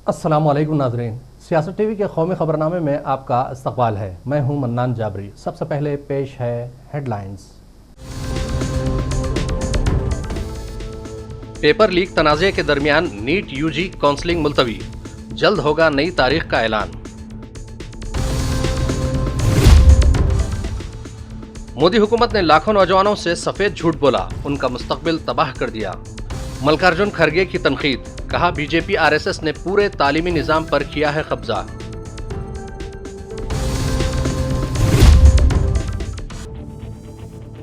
अस्सलामुअलैकुम नाज़रीन, सियासत टीवी के कौमी खबरनामे में आपका इस्तकबाल है। मैं हूं मन्नान जाबरी। सबसे पहले पेश है हेडलाइंस। पेपर लीक तनाज़े के दरमियान नीट यूजी काउंसलिंग मुलतवी, जल्द होगा नई तारीख का ऐलान। मोदी हुकूमत ने लाखों नौजवानों से सफेद झूठ बोला, उनका मुस्तकबिल तबाह कर दिया। मल्लिकार्जुन खड़गे की तनकीद, कहा बीजेपी आरएसएस ने पूरे तालीमी निजाम पर किया है कब्जा।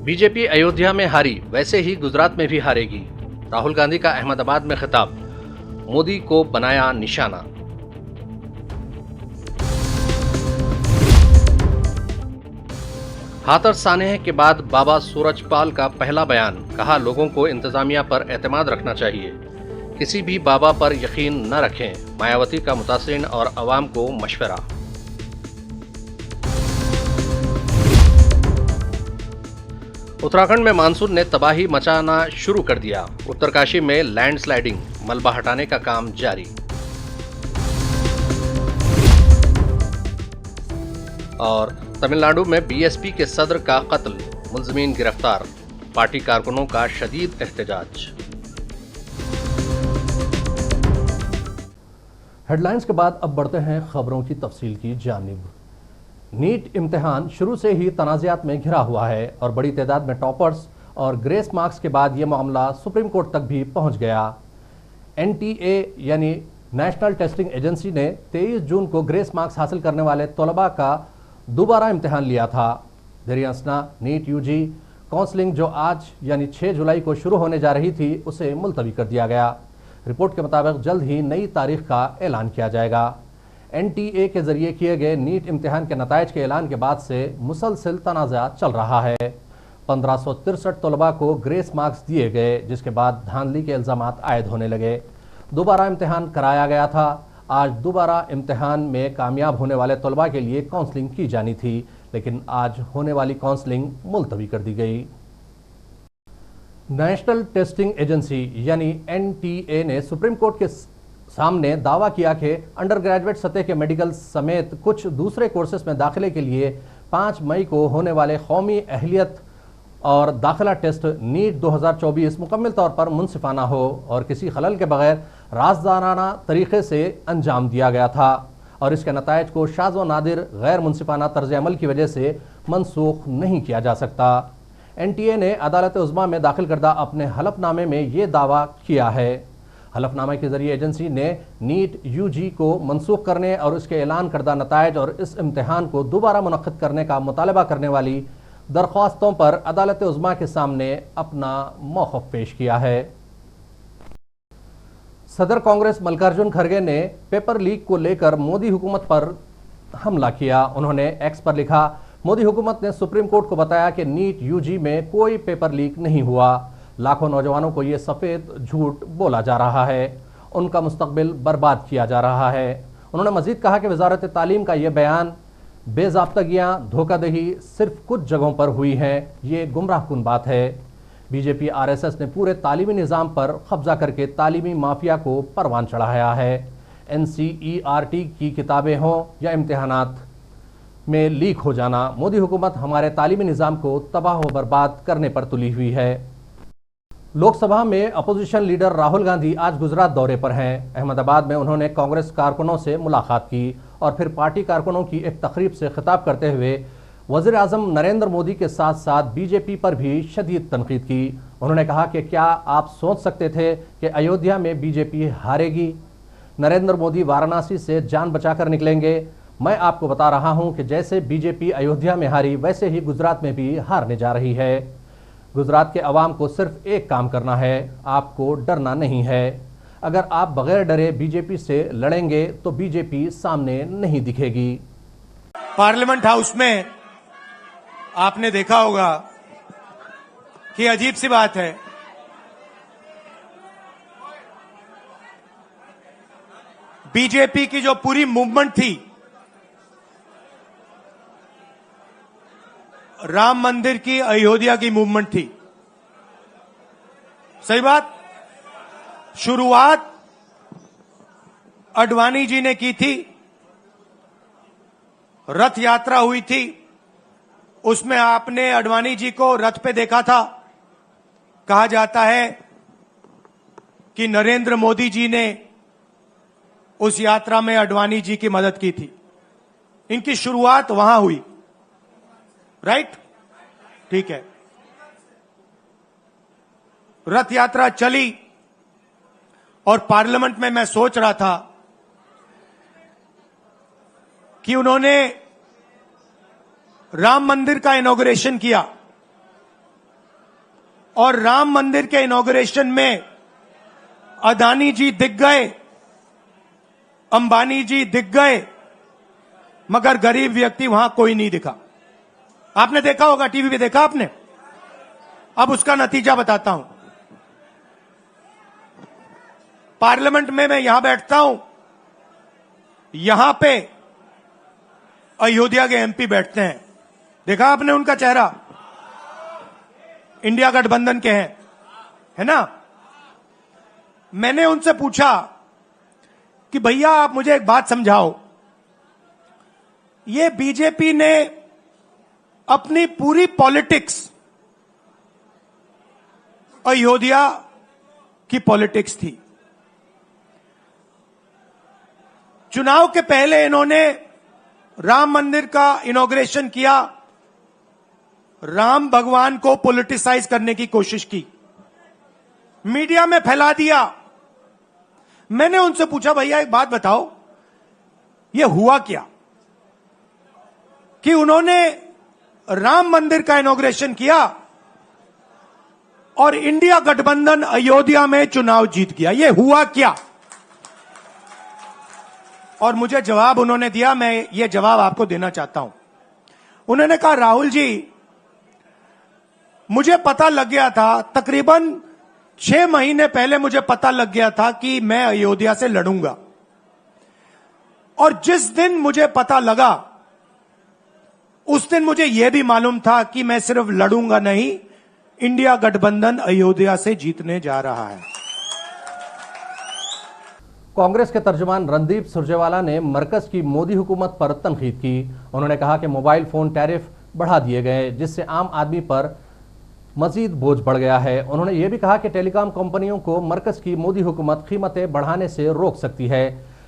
बीजेपी अयोध्या में हारी, वैसे ही गुजरात में भी हारेगी। राहुल गांधी का अहमदाबाद में खिताब, मोदी को बनाया निशाना। हाथरस सानेह के बाद बाबा सूरजपाल का पहला बयान, कहा लोगों को इंतजामिया पर एतमाद रखना चाहिए, किसी भी बाबा पर यकीन न रखें। मायावती का मुतासिरीन और अवाम को मशवरा। उत्तराखंड में मानसून ने तबाही मचाना शुरू कर दिया। उत्तरकाशी में लैंडस्लाइडिंग, मलबा हटाने का काम जारी। और तमिलनाडु में बीएसपी के सदर का कत्ल, मुल्ज़िमीन गिरफ्तार, पार्टी कारकुनों का शदीद एहतजाज। हेडलाइंस के बाद अब बढ़ते हैं खबरों की तफसील की जानिब। नीट इम्तिहान शुरू से ही तनाज़ात में घिरा हुआ है और बड़ी तादाद में टॉपर्स और ग्रेस मार्क्स के बाद ये मामला सुप्रीम कोर्ट तक भी पहुंच गया। एनटीए यानी नेशनल टेस्टिंग एजेंसी ने 23 जून को ग्रेस मार्क्स हासिल करने वाले तलबा का दोबारा इम्तिहान लिया था। दरियासना नीट यूजी काउंसलिंग जो आज यानी 6 जुलाई को शुरू होने जा रही थी, उसे मुलतवी कर दिया गया। रिपोर्ट के मुताबिक जल्द ही नई तारीख का ऐलान किया जाएगा। एनटीए के जरिए किए गए नीट इम्तिहान के नताइज के ऐलान के बाद से मुसलसिल तनाज़ा चल रहा है। 1563 तलबा को ग्रेस मार्क्स दिए गए, जिसके बाद धांधली के इल्ज़ामात आयद होने लगे। दोबारा इम्तिहान कराया गया था। आज दोबारा इम्तिहान में कामयाब होने वाले तलबा के लिए काउंसलिंग की जानी थी, लेकिन आज होने वाली काउंसलिंग मुलतवी कर दी गई। नेशनल टेस्टिंग एजेंसी यानी एनटीए ने सुप्रीम कोर्ट के सामने दावा किया कि अंडर ग्रेजुएट सतह के मेडिकल समेत कुछ दूसरे कोर्सेस में दाखिले के लिए 5 मई को होने वाले कौमी अहलियत और दाखिला टेस्ट नीट 2024 मुकम्मल तौर पर मुनसिफाना हो और किसी खलल के बगैर राजदाराना तरीके से अंजाम दिया गया था और इसके नताइज को शाज़ व नादिर गैर मुनसिफाना तर्ज अमल की वजह से मनसूख नहीं किया जा सकता। एनटीए ने अदालत उज़्मा में दाखिल करदा अपने हलफनामे में ये दावा किया है। हलफनामे के जरिए एजेंसी ने नीट यूजी को मनसूख करने और उसके ऐलान करदा नताइज और इस इम्तिहान को दोबारा मुनक्किद करने का मुतालबा करने वाली दरख्वास्तों पर अदालत उज़्मा के सामने अपना मौक़िफ़ पेश किया है। सदर कांग्रेस मल्लिकार्जुन खड़गे ने पेपर लीक को लेकर मोदी हुकूमत पर हमला किया। उन्होंने एक्स पर लिखा, मोदी हुकूमत ने सुप्रीम कोर्ट को बताया कि नीट यूजी में कोई पेपर लीक नहीं हुआ। लाखों नौजवानों को ये सफ़ेद झूठ बोला जा रहा है, उनका मुस्तकबिल बर्बाद किया जा रहा है। उन्होंने मजीद कहा कि वजारत तालीम का यह बयान बेज़ाब्तगियाँ, धोखाधही सिर्फ कुछ जगहों पर हुई है, ये गुमराहकुन बात है। बीजेपी आरएसएस ने पूरे तालीमी निज़ाम पर कब्जा करके तालीमी माफिया को परवान चढ़ाया है। एनसीईआरटी की किताबें हों या इम्तिहानात में लीक हो जाना, मोदी हुकूमत हमारे तालीमी निज़ाम को तबाह व बर्बाद करने पर तुली हुई है। लोकसभा में अपोजिशन लीडर राहुल गांधी आज गुजरात दौरे पर हैं। अहमदाबाद में उन्होंने कांग्रेस कारकुनों से मुलाकात की और फिर पार्टी कारकुनों की एक तकरीब से खिताब करते हुए वज़ीर आज़म नरेंद्र मोदी के साथ साथ बीजेपी पर भी शदीद तनकीद की। उन्होंने कहा कि क्या आप सोच सकते थे कि अयोध्या में बीजेपी हारेगी? नरेंद्र मोदी वाराणसी से जान बचाकर निकलेंगे। मैं आपको बता रहा हूं कि जैसे बीजेपी अयोध्या में हारी, वैसे ही गुजरात में भी हारने जा रही है। गुजरात के अवाम को सिर्फ एक काम करना है, आपको डरना नहीं है। अगर आप बगैर डरे बीजेपी से लड़ेंगे तो बीजेपी सामने नहीं दिखेगी। पार्लियामेंट हाउस में आपने देखा होगा कि अजीब सी बात है, बीजेपी की जो पूरी मूवमेंट थी, राम मंदिर की, अयोध्या की मूवमेंट थी। सही बात। शुरुआत अडवाणी जी ने की थी, रथ यात्रा हुई थी, उसमें आपने अडवाणी जी को रथ पे देखा था। कहा जाता है कि नरेंद्र मोदी जी ने उस यात्रा में अडवाणी जी की मदद की थी। इनकी शुरुआत वहां हुई, राइट? ठीक है। रथ यात्रा चली और पार्लियामेंट में मैं सोच रहा था कि उन्होंने राम मंदिर का इनॉग्रेशन किया और राम मंदिर के इनॉग्रेशन में अदानी जी दिख गए, अंबानी जी दिख गए, मगर गरीब व्यक्ति वहां कोई नहीं दिखा। आपने देखा होगा, टीवी पे देखा आपने। अब उसका नतीजा बताता हूं। पार्लियामेंट में मैं यहां बैठता हूं, यहां पे अयोध्या के एमपी बैठते हैं। देखा आपने उनका चेहरा, इंडिया गठबंधन के हैं, है ना। मैंने उनसे पूछा कि भैया आप मुझे एक बात समझाओ, ये बीजेपी ने अपनी पूरी पॉलिटिक्स अयोध्या की पॉलिटिक्स थी। चुनाव के पहले इन्होंने राम मंदिर का इनॉग्रेशन किया, राम भगवान को पॉलिटिसाइज करने की कोशिश की, मीडिया में फैला दिया। मैंने उनसे पूछा भैया एक बात बताओ, ये हुआ क्या कि उन्होंने राम मंदिर का इनॉग्रेशन किया और इंडिया गठबंधन अयोध्या में चुनाव जीत गया, ये हुआ क्या? और मुझे जवाब उन्होंने दिया, मैं ये जवाब आपको देना चाहता हूं। उन्होंने कहा राहुल जी, मुझे पता लग गया था, तकरीबन 6 महीने पहले मुझे पता लग गया था कि मैं अयोध्या से लड़ूंगा, और जिस दिन मुझे पता लगा उस दिन मुझे यह भी मालूम था कि मैं सिर्फ लड़ूंगा नहीं, इंडिया गठबंधन अयोध्या से जीतने जा रहा है। कांग्रेस के तर्जुमान रणदीप सुरजेवाला ने मरकज की मोदी हुकूमत पर तनकीद की। उन्होंने कहा कि मोबाइल फोन टैरिफ बढ़ा दिए गए, जिससे आम आदमी पर मजीद बोझ बढ़ गया है। उन्होंने ये भी कहा कि टेलीकॉम कंपनियों को मरकज की मोदी हुकूमत कीमतें बढ़ाने से रोक सकती है,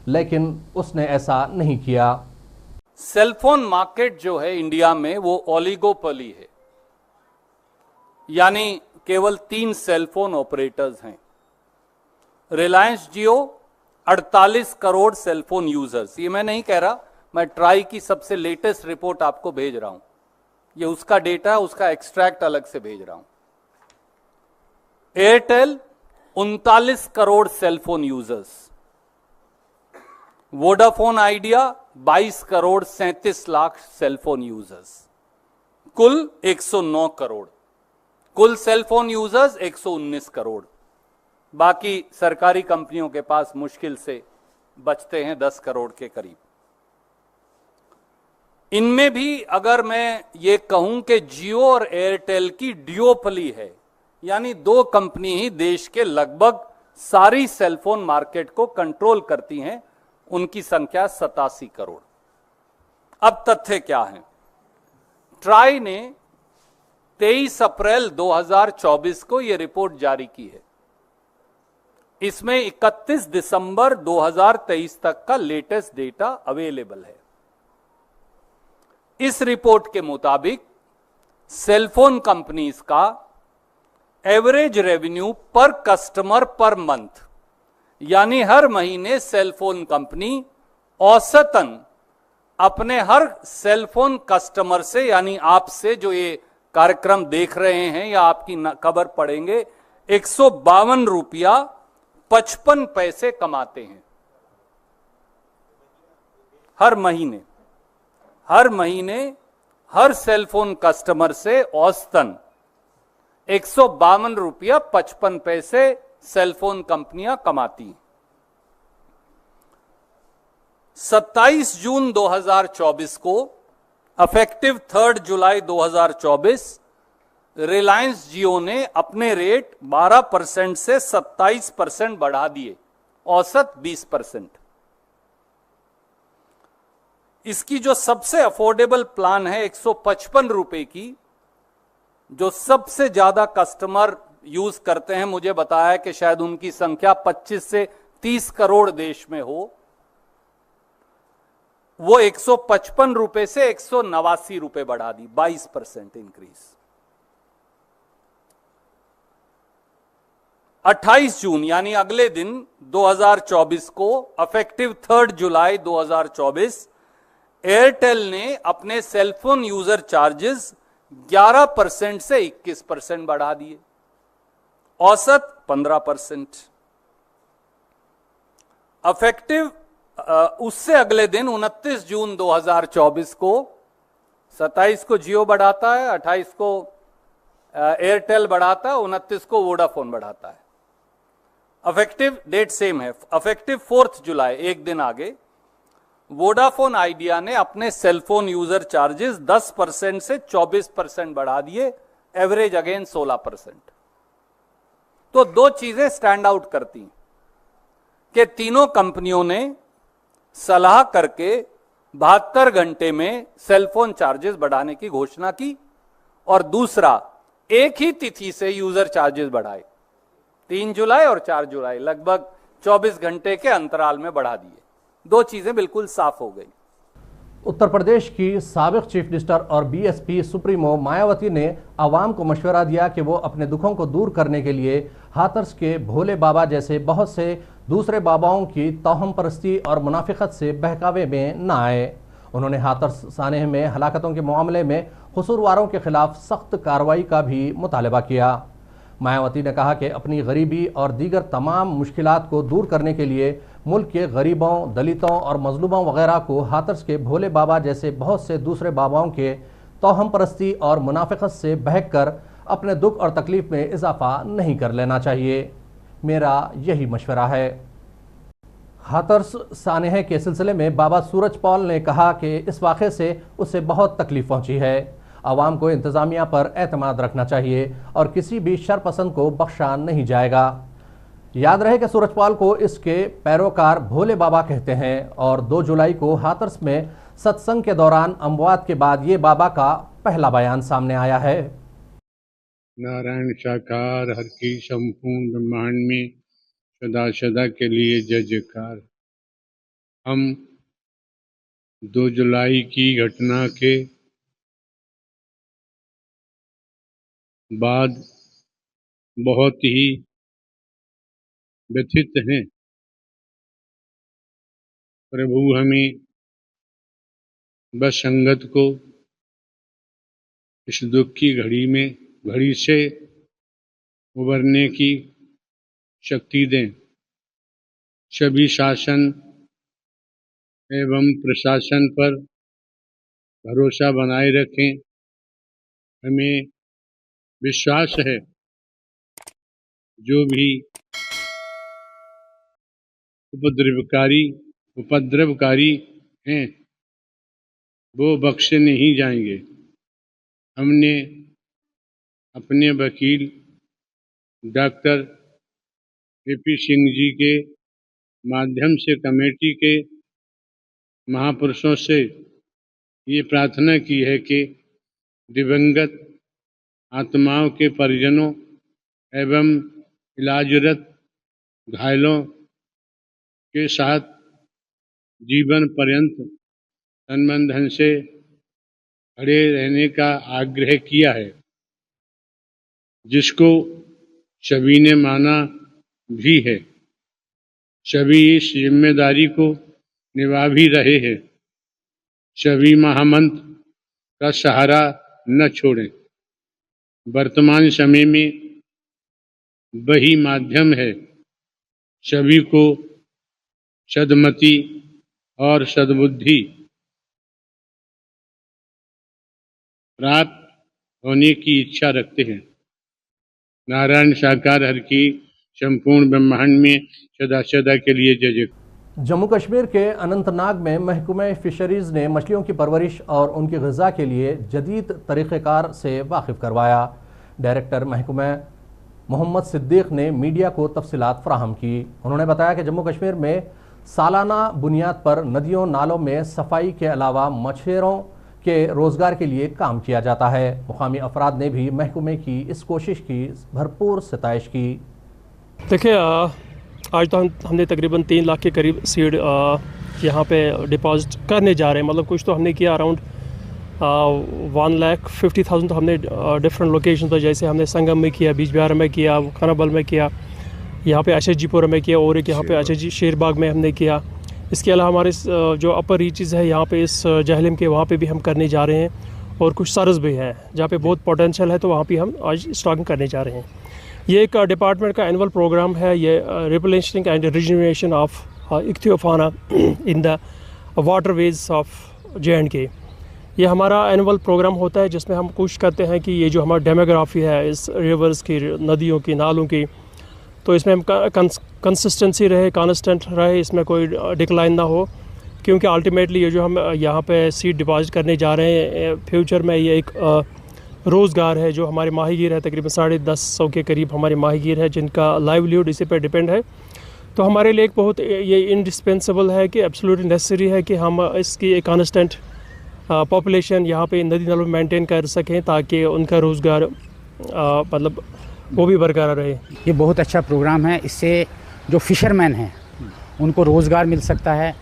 लेकिन उसने ऐसा नहीं किया। सेलफोन मार्केट जो है इंडिया में वो ओलिगोपोली है, यानी केवल 3 सेलफोन ऑपरेटर्स हैं। रिलायंस जियो 48 करोड़ सेलफोन यूजर्स, ये मैं नहीं कह रहा, मैं ट्राई की सबसे लेटेस्ट रिपोर्ट आपको भेज रहा हूं, ये उसका डेटा है, उसका एक्सट्रैक्ट अलग से भेज रहा हूं। Airtel 39 crore cellphone users, Vodafone idea 22 crore 37 lakh cellphone users, कुल 109 करोड़, कुल सेलफोन यूजर्स 119 करोड़। बाकी सरकारी कंपनियों के पास मुश्किल से बचते हैं 10 करोड़ के करीब। इनमें भी अगर मैं ये कहूं कि जियो और एयरटेल की ड्यूओपली है, यानी 2 कंपनी ही देश के लगभग सारी सेलफोन मार्केट को कंट्रोल करती हैं, उनकी संख्या 87 करोड़। अब तथ्य क्या है? ट्राई ने 23 अप्रैल 2024 को यह रिपोर्ट जारी की है। इसमें 31 दिसंबर 2023 तक का लेटेस्ट डेटा अवेलेबल है। इस रिपोर्ट के मुताबिक सेलफोन कंपनीज का एवरेज रेवेन्यू पर कस्टमर पर मंथ, यानी हर महीने सेलफोन कंपनी औसतन अपने हर सेलफोन कस्टमर से, यानी आपसे जो ये कार्यक्रम देख रहे हैं या आपकी खबर पढ़ेंगे, 152 रुपया 55 पैसे कमाते हैं हर महीने। हर महीने हर सेलफोन कस्टमर से औसतन 152 रुपया 55 पैसे सेलफोन कंपनियां कमाती हैं। 27 जून 2024 को अफेक्टिव 3 जुलाई 2024 रिलायंस जियो ने अपने रेट 12% से 27% बढ़ा दिए, औसत 20%। इसकी जो सबसे अफोर्डेबल प्लान है 155 रुपए की, जो सबसे ज्यादा कस्टमर यूज करते हैं, मुझे बताया कि शायद उनकी संख्या 25 से 30 करोड़ देश में हो, वो 155 रुपए से 189 रुपए बढ़ा दी, 22% इंक्रीज। 28 जून यानी अगले दिन 2024 को अफेक्टिव 3 जुलाई 2024 एयरटेल ने अपने सेलफोन यूजर चार्जेस 11% से 21% बढ़ा दिए, औसत 15%। अफेक्टिव उससे अगले दिन 29 जून 2024 को, 27 को जियो बढ़ाता है, 28 को एयरटेल बढ़ाता है, 29 को वोडाफोन बढ़ाता है। अफेक्टिव डेट सेम है, अफेक्टिव 4 जुलाई, एक दिन आगे, वोडाफोन आइडिया ने अपने सेलफोन यूजर चार्जेस 10% से 24% बढ़ा दिए, एवरेज अगेन 16%। तो दो चीजें स्टैंड आउट करती कि तीनों कंपनियों ने सलाह करके 72 घंटे में सेलफोन चार्जेस बढ़ाने की घोषणा की, और दूसरा एक ही तिथि से यूजर चार्जेस बढ़ाए, 3 जुलाई और 4 जुलाई, लगभग 24 घंटे के अंतराल में बढ़ा दिए। दो चीजें बिल्कुल साफ हो गई। उत्तर प्रदेश की साबिक चीफ मिनिस्टर और बीएसपी सुप्रीमो मायावती ने आवाम को मशवरा दिया कि वो अपने दुखों को दूर करने के लिए हाथरस के भोले बाबा जैसे बहुत से दूसरे बाबाओं की तौहम परस्ती और मुनाफिकत से बहकावे में न आए। उन्होंने हाथरस सानेह में हलाकतों के मामले में कसूरवारों के खिलाफ सख्त कार्रवाई का भी मुतालबा किया। मायावती ने कहा कि अपनी गरीबी और दीगर तमाम मुश्किलात को दूर करने के लिए मुल्क के गरीबों, दलितों और मजलूमों वगैरह को हाथरस के भोले बाबा जैसे बहुत से दूसरे बाबाओं के तौहम परस्ती और मुनाफिकत से बहक कर अपने दुख और तकलीफ में इजाफा नहीं कर लेना चाहिए। मेरा यही मशवरा है। हाथरस सानेह के सिलसिले में बाबा सूरज पॉल ने कहा कि इस वाक़े से उसे बहुत तकलीफ पहुंची है। आवाम को इंतज़ामिया पर एतमाद रखना चाहिए और किसी भी शरपसंद को बख्शा नहीं जाएगा। याद रहे कि सूरजपाल को इसके पैरोकार भोले बाबा कहते हैं और 2 जुलाई को हाथरस में सत्संग के दौरान अमवात के बाद ये बाबा का पहला बयान सामने आया है। नारायण साकार हर की संपूर्ण ब्रह्मांड में सदा सदा के लिए जय जयकार। हम 2 जुलाई की घटना के बाद बहुत ही व्यथित हैं। प्रभु हमें बस संगत को इस दुख की घड़ी से उबरने की शक्ति दें। सभी शासन एवं प्रशासन पर भरोसा बनाए रखें। हमें विश्वास है जो भी उपद्रवकारी हैं वो बख्शे नहीं जाएंगे। हमने अपने वकील डॉक्टर ए.पी. सिंह जी के माध्यम से कमेटी के महापुरुषों से ये प्रार्थना की है कि दिवंगत आत्माओं के परिजनों एवं इलाजरत घायलों के साथ जीवन पर्यंत तन धन से खड़े रहने का आग्रह किया है, जिसको सभी ने माना भी है। सभी इस जिम्मेदारी को निभा भी रहे हैं। सभी महामंत्र का सहारा न छोड़ें। वर्तमान समय में वही माध्यम है सभी को सद्मति और सद्बुद्धि प्राप्त होने की इच्छा रखते हैं। नारायण साकार हर की संपूर्ण ब्रह्मांड में सदा सदा के लिए जय जय। जम्मू कश्मीर के अनंतनाग में महकमे फिशरीज ने मछलियों की परवरिश और उनकी ग़िज़ा के लिए जदीद तरीक़ेकार से वाकिफ़ करवाया। डायरेक्टर महकमा मोहम्मद सिद्दीक़ ने मीडिया को तफसीलात फ़राहम की। उन्होंने बताया कि जम्मू कश्मीर में सालाना बुनियाद पर नदियों नालों में सफाई के अलावा मछुआरों के रोजगार के लिए काम किया जाता है। मुकामी अफराद ने भी महकमे की इस कोशिश की भरपूर सताइश की। देखिए, आज तो हमने तकरीबन 3 लाख के करीब सीड यहाँ पे डिपॉजिट करने जा रहे हैं। मतलब कुछ तो हमने किया अराउंड 1,50,000 तो हमने डिफरेंट लोकेशन पर, जैसे हमने संगम में किया, बीज बिहार में किया, खानाबल में किया, यहाँ पे अशजीपुर में किया और एक यहाँ पे अशजी शेरबाग में हमने किया। इसके अलावा हमारे जो अपर रीचेज़ है यहाँ पे इस जहलम के, वहाँ पे भी हम करने जा रहे हैं और कुछ सरस भी है जहाँ पे बहुत पोटेंशियल है, तो वहाँ पे हम आज स्टॉकिंग करने जा रहे हैं। ये एक डिपार्टमेंट का एनुअल प्रोग्राम है, ये replenishing and rejuvenation of ichthyofauna in the waterways of J&K। ये हमारा एनुअल प्रोग्राम होता है जिसमें हम कोशिश करते हैं कि ये जो हमारा डेमोग्राफी है इस रिवर्स की, नदियों की, नालों की, तो इसमें हम कंसिस्टेंसी रहे, कांस्टेंट रहे, इसमें कोई डिक्लाइन ना हो, क्योंकि अल्टीमेटली ये जो हम यहाँ पे सीड डिपॉजिट करने जा रहे हैं फ्यूचर में, ये एक रोज़गार है जो हमारे माहीगीर है, तकरीबन 150 के करीब हमारे माहीगीर है जिनका लाइवलीहुड इसी पे डिपेंड है। तो हमारे लिए एक बहुत ये इंडिस्पेंसेबल है कि एब्सोल्युटली नेसेसरी है कि हम इसकी एक कांस्टेंट पॉपुलेशन यहाँ पे नदी नालों में मेंटेन कर सकें ताकि उनका रोज़गार मतलब वो भी बरकरार रहे। ये बहुत अच्छा प्रोग्राम है, इससे जो फिशरमैन हैं उनको रोज़गार मिल सकता है,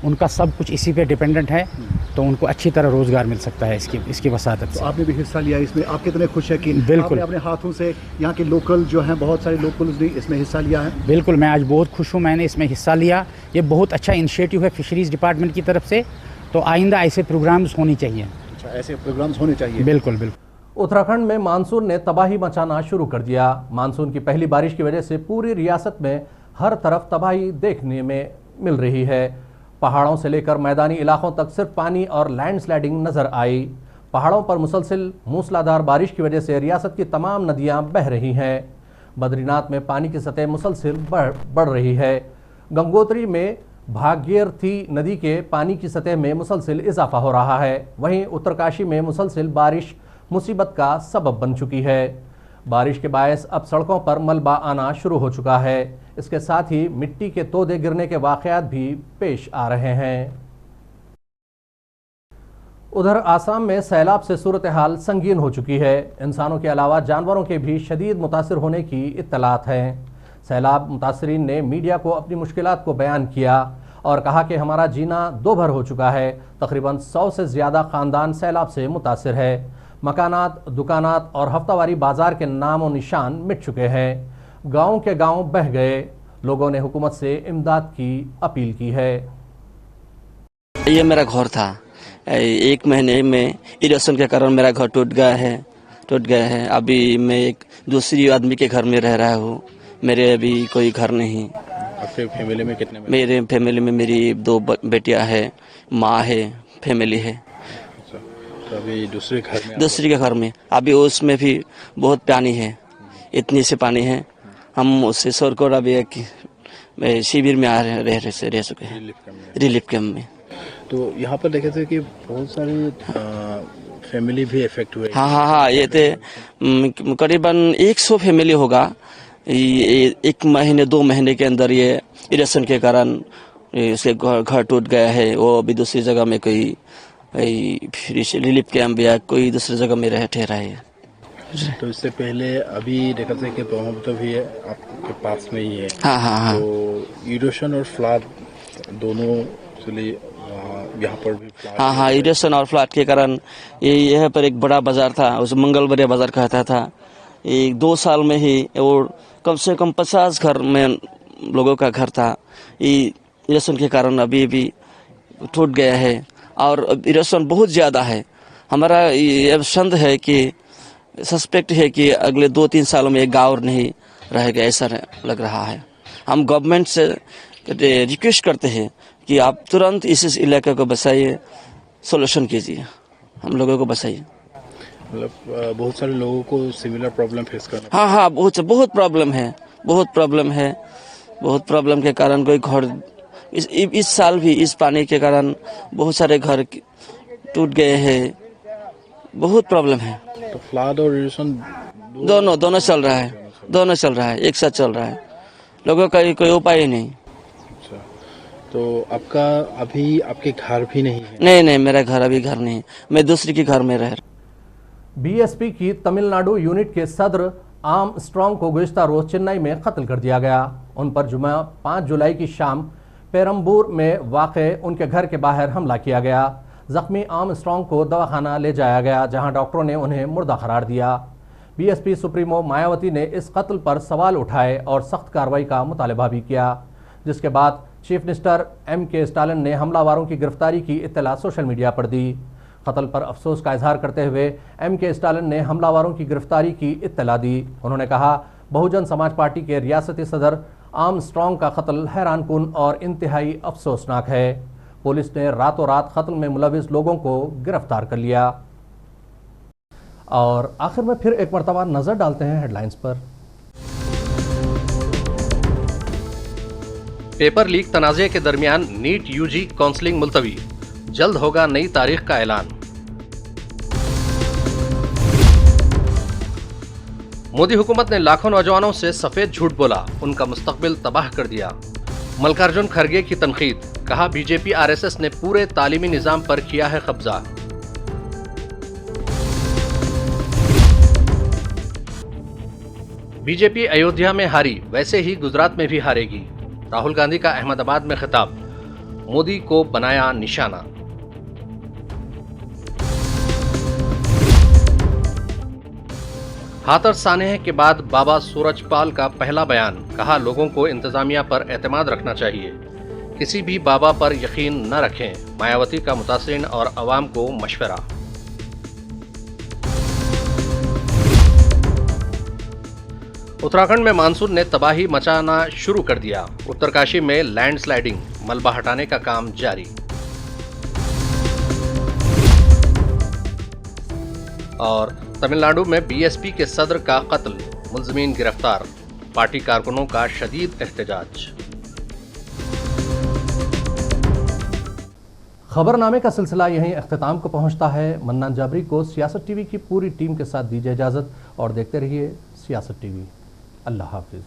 उनका सब कुछ इसी पे डिपेंडेंट है, तो उनको अच्छी तरह रोज़गार मिल सकता है इसकी वसादत से। तो आपने भी हिस्सा लिया इसमें, आप कितने खुश हैं कि बिल्कुल आपने अपने हाथों से यहाँ के लोकल जो हैं, बहुत सारे लोकल्स ने इसमें हिस्सा लिया है? बिल्कुल, मैं आज बहुत खुश हूँ, मैंने इसमें हिस्सा लिया। ये बहुत अच्छा इनिशिएटिव है फिशरीज़ डिपार्टमेंट की तरफ से, तो आइंदा ऐसे प्रोग्राम्स होने चाहिए। अच्छा, ऐसे प्रोग्राम्स होने चाहिए। बिल्कुल बिल्कुल। उत्तराखंड में मानसून ने तबाही मचाना शुरू कर दिया। मानसून की पहली बारिश की वजह से पूरी रियासत में हर तरफ तबाही देखने में मिल रही है। पहाड़ों से लेकर मैदानी इलाकों तक सिर्फ पानी और लैंडस्लाइडिंग नजर आई। पहाड़ों पर मुसलसिल मूसलाधार बारिश की वजह से रियासत की तमाम नदियां बह रही हैं। बद्रीनाथ में पानी की सतह मुसलसिल बढ़ रही है। गंगोत्री में भागीरथी नदी के पानी की सतह में मुसलसिल इजाफा हो रहा है। वहीं उत्तरकाशी में मुसलसिल बारिश मुसीबत का सबब बन चुकी है। बारिश के बायस अब सड़कों पर मलबा आना शुरू हो चुका है। इसके साथ ही मिट्टी के तोदे गिरने के वाकयात भी पेश आ रहे हैं। उधर आसाम में सैलाब से सूरत हाल संगीन हो चुकी है। इंसानों के अलावा जानवरों के भी शदीद मुतासिर होने की इत्तलात हैं। सैलाब मुतासरीन ने मीडिया को अपनी मुश्किलात को बयान किया और कहा कि हमारा जीना दो भर हो चुका है। तकरीबन 100 से ज़्यादा ख़ानदान सैलाब से मुतासिर है। मकानात, दुकानात और हफ्तावारी बाजार के नाम और निशान मिट चुके हैं। गांव के गांव बह गए। लोगों ने हुकूमत से इमदाद की अपील की है। ये मेरा घर था, 1 महीने में इरोशन के कारण मेरा घर टूट गया है। अभी मैं एक दूसरी आदमी के घर में रह रहा हूँ। मेरे अभी कोई घर नहीं। आपके फैमिली में कितने? मेरे फैमिली में मेरी 2 बेटियां है, माँ है, फैमिली है। तो अभी दूसरे के घर में अभी उसमें भी बहुत पानी है, इतनी से पानी है। हम उससे सरकार अभी एक शिविर में रह चुके हैं, रिलीफ कैंप में। तो यहाँ पर देखे थे कि बहुत सारी फैमिली भी इफेक्ट हुए। हाँ, ये थे करीबन 100 फैमिली होगा। 1 महीने 2 महीने के अंदर ये इरोशन के कारण उसके घर टूट गया है। वो अभी दूसरी जगह में कोई रिलीफ कैंप या कोई दूसरी जगह में ठहरा है। तो इससे पहले अभी देखा था कि ब्रह्मपुत्र भी है आपके पास में ही है। हाँ। तो इरोशन और फ्लड दोनों यहाँ पर भी हाँ, इरोशन और फ्लड के कारण यहाँ पर एक बड़ा बाजार था, उसे मंगलवार बाजार कहता था। 2 साल में ही और कम से कम 50 घर में लोगों का घर था। इरोशन के कारण अभी भी टूट गया है और इरोशन बहुत ज़्यादा है। हमारा ये संदेह है कि सस्पेक्ट है कि अगले 2-3 सालों में गाँव नहीं रहेगा, ऐसा लग रहा है। हम गवर्नमेंट से रिक्वेस्ट करते हैं कि आप तुरंत इस इलाके को बचाइए, सॉल्यूशन कीजिए, हम लोगों को बचाइए। मतलब बहुत सारे लोगों को सिमिलर प्रॉब्लम फेस करना। हाँ, बहुत प्रॉब्लम है। बहुत प्रॉब्लम के कारण कोई घर इस साल भी इस पानी के कारण बहुत सारे घर टूट गए हैं। बहुत प्रॉब्लम है। तो फ्लड और इरोशन दोनों चल रहा है, एक साथ चल रहा है। लोगों का कोई उपाय ही नहीं। तो आपका अभी आपके घर भी नहीं है? नहीं, मेरा घर अभी घर नहीं है, मैं दूसरे के घर में रह रहा। बीएसपी की तमिलनाडु यूनिट के सदर आर्मस्ट्रांग को गुज़िश्ता रोज चेन्नई में कत्ल कर दिया गया। उन पर जुमा 5 जुलाई की शाम पेरम्बूर में वाक़े उनके घर के बाहर हमला किया गया। जख्मी आर्मस्ट्रांग को दवाखाना ले जाया गया, जहां डॉक्टरों ने उन्हें मुर्दा करार दिया। बीएसपी सुप्रीमो मायावती ने इस कत्ल पर सवाल उठाए और सख्त कार्रवाई का मुतालबा भी किया, जिसके बाद चीफ मिनिस्टर M.K. स्टालिन ने हमलावरों की गिरफ्तारी की इत्तला सोशल मीडिया पर दी। कत्ल पर अफसोस का इजहार करते हुए M.K. स्टालिन ने हमलावरों की गिरफ्तारी की इत्तला दी। उन्होंने कहा, बहुजन समाज पार्टी के रियासती सदर आर्मस्ट्रांग का कत्ल हैरानकुन और इंतहाई अफसोसनाक है। पुलिस ने रातों रात कत्ल में मुलविस लोगों को गिरफ्तार कर लिया। और आखिर में फिर एक मरतबा नजर डालते हैं हेडलाइंस पर। पेपर लीक तनाज़े के दरमियान नीट यूजी काउंसलिंग मुलतवी, जल्द होगा नई तारीख का ऐलान। मोदी हुकूमत ने लाखों नौजवानों से सफेद झूठ बोला, उनका मुस्तकबिल तबाह कर दिया। मल्लिकार्जुन खड़गे की तनकीद, कहा बीजेपी आरएसएस ने पूरे तालीमी निजाम पर किया है कब्जा। बीजेपी अयोध्या में हारी, वैसे ही गुजरात में भी हारेगी। राहुल गांधी का अहमदाबाद में खिताब, मोदी को बनाया निशाना। हाथरस सानेह के बाद बाबा सूरजपाल का पहला बयान, कहा लोगों को इंतजामिया पर एतमाद रखना चाहिए, किसी भी बाबा पर यकीन न रखें। मायावती का मुतासिरीन और अवाम को मशवरा। उत्तराखंड में मानसून ने तबाही मचाना शुरू कर दिया। उत्तरकाशी में लैंडस्लाइडिंग, मलबा हटाने का काम जारी। और तमिलनाडु में बीएसपी के सदर का कत्ल, मुलजमीन गिरफ्तार, पार्टी कारकुनों का शदीद एहतजाज। खबरनामे का सिलसिला यहीं अख्तिताम को पहुंचता है। मन्नान जाबरी को सियासत टीवी की पूरी टीम के साथ दीजिए इजाजत और देखते रहिए सियासत टीवी। अल्लाह हाफिज।